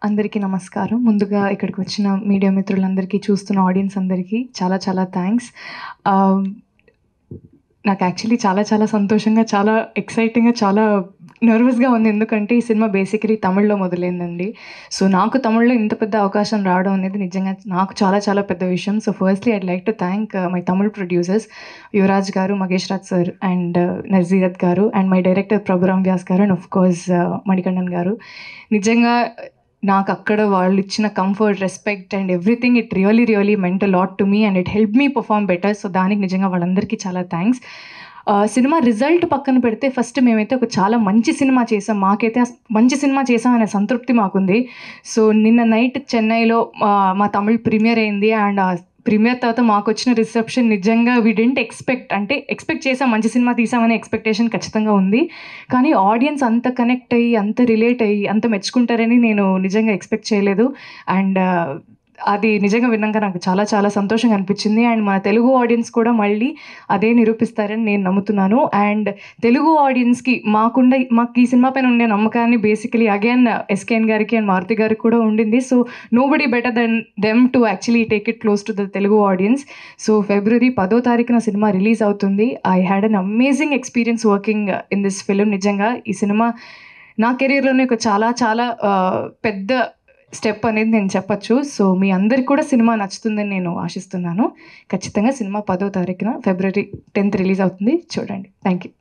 అందరికీ నమస్కారం. ముందుగా ఇక్కడికి వచ్చిన మీడియా మిత్రులందరికీ, చూస్తున్న ఆడియన్స్ అందరికీ చాలా చాలా థ్యాంక్స్. నాకు యాక్చువల్లీ చాలా చాలా సంతోషంగా, చాలా ఎక్సైటింగ్‌గా, చాలా నర్వస్‌గా ఉంది. ఎందుకంటే ఈ సినిమా బేసికలీ తమిళ్‌లో మొదలైందండి. సో నాకు తమిళ్‌లో ఇంత పెద్ద అవకాశం రావడం అనేది నిజంగా నాకు చాలా చాలా పెద్ద విషయం. So firstly I'd like to thank my Tamil producers Yuvraj గారు, మగేష్ రాజ్ సార్ అండ్ నజీరత్ గారు and my director Prabhuram Vyas గారు అండ్ ఆఫ్ కోర్స్ మణికంఠన్ గారు. నిజంగా నాకు అక్కడ వాళ్ళు ఇచ్చిన comfort, respect and everything it really meant a lot to me and it help me perform better. So దానికి నిజంగా వాళ్ళందరికీ చాలా థ్యాంక్స్. సినిమా రిజల్ట్ పక్కన పెడితే ఫస్ట్ మేమైతే ఒక చాలా మంచి సినిమా చేసాం. మాకైతే మంచి సినిమా చేసాం అనే సంతృప్తి మాకుంది. సో నిన్న నైట్ చెన్నైలో మా తమిళ్ ప్రీమియర్ అయింది అండ్ ప్రీమియర్ తర్వాత మాకు వచ్చిన రిసెప్షన్ నిజంగా వి డెంట్ ఎక్స్పెక్ట్. అంటే ఎక్స్పెక్ట్ చేసాం, మంచి సినిమా తీసామనే ఎక్స్పెక్టేషన్ ఖచ్చితంగా ఉంది. కానీ ఆడియన్స్ అంత కనెక్ట్ అయ్యి, అంత రిలేట్ అయ్యి, అంత మెచ్చుకుంటారని నేను నిజంగా ఎక్స్పెక్ట్ చేయలేదు. అండ్ అది నిజంగా విన్నాక నాకు చాలా చాలా సంతోషంగా అనిపించింది. అండ్ మన తెలుగు ఆడియన్స్ కూడా మళ్ళీ అదే నిరూపిస్తారని నేను నమ్ముతున్నాను. అండ్ తెలుగు ఆడియన్స్కి మాకు ఈ సినిమా పైన ఉండే నమ్మకాన్ని బేసికలీ అగైన్ ఎస్కేఎన్ గారికి అండ్ మారుతి గారికి కూడా ఉండింది. So nobody better than them to actually take it close to the Telugu audience. So February 10వ తారీఖున సినిమా రిలీజ్ అవుతుంది. I had an amazing experience working in this film. నిజంగా ఈ సినిమా నా కెరీర్లోనే ఒక చాలా చాలా పెద్ద స్టెప్ అనేది నేను చెప్పచ్చు. సో మీ అందరికి కూడా సినిమా నచ్చుతుందని నేను ఆశిస్తున్నాను. ఖచ్చితంగా సినిమా 10వ తారీఖున ఫిబ్రవరి 10th రిలీజ్ అవుతుంది, చూడండి. Thank you.